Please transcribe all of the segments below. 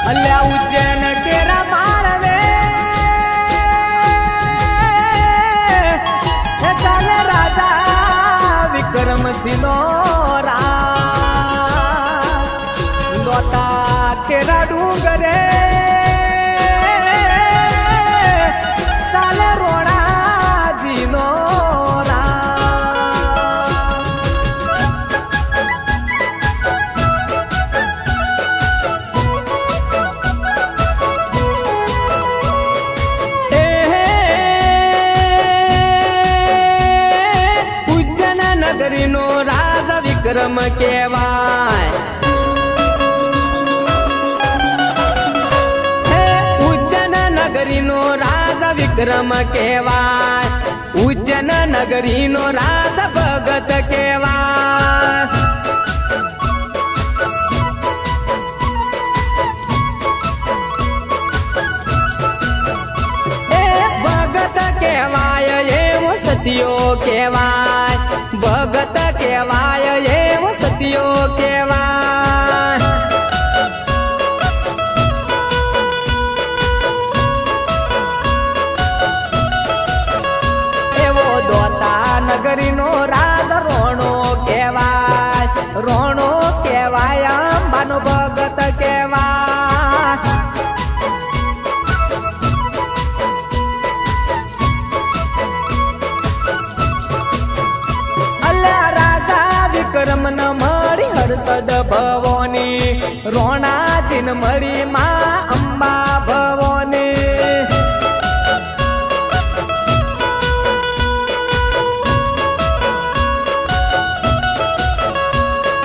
અલ્યા ઉજ્જૈન કેરા મારવે ચાલે રાજા વિક્રમસિંહ દોતા કેરા ડુંગરે ચાલે રોણાજીનો રાજા વિક્રમ કહેવાય ઉજ્જૈન નગરીનો રાજા વિક્રમ કહેવાય ઉજ્જૈન નગરીનો રાજા ભગત કહેવાય ભગત કહેવાય એવો સતીઓ કહેવાય ભગત કહેવાય એવો સતીઓ કહેવાય એવો દોતા નગરીનો રાજ રોણો કહેવાય રોણો કહેવાય અંબાનો ભગત કહેવાય વિક્રમ ન મળી હર્ષદ ભવોની રોણાજીન મળી માં અંબા ભવોની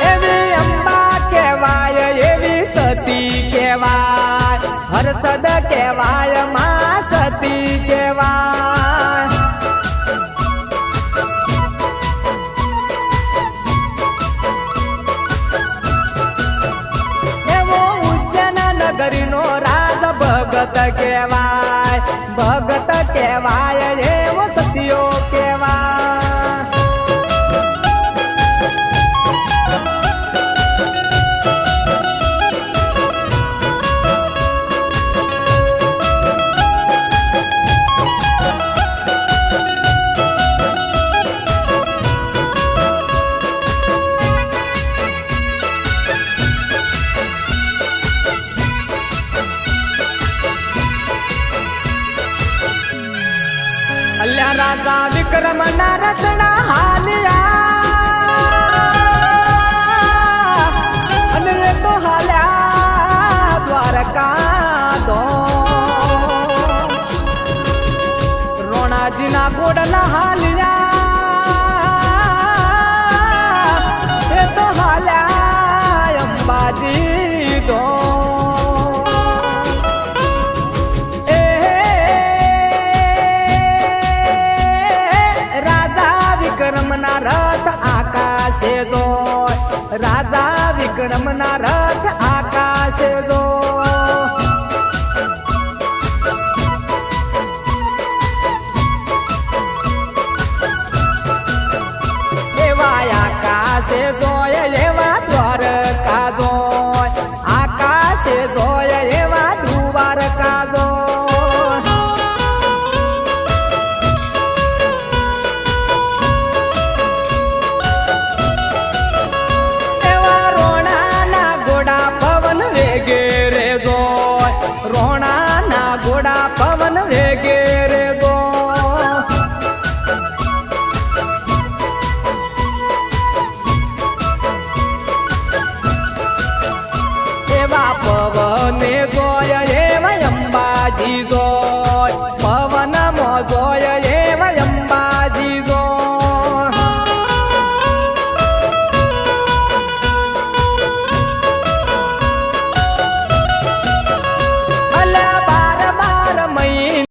એવી અંબા કહેવાય એવી સતી કહેવાય હર્ષદ કહેવાય માં સતી કહેવાય નગરીનો રાજ ભગત કહેવાય ભગત કહેવાય એવો સતીઓ કહેવાય અલ્યા રાજા વિક્રમ ના રચના હાલ્યા અને એ તો હાલ્યા દ્વારકા દો રોણાજી ના ગોડલા હાલ્યા એ તો હાલ્યા અંબાજી દો વિક્રમના રથ આકાશે દો રાજા વિક્રમના રથ આકાશે દો એવા આકાશે દો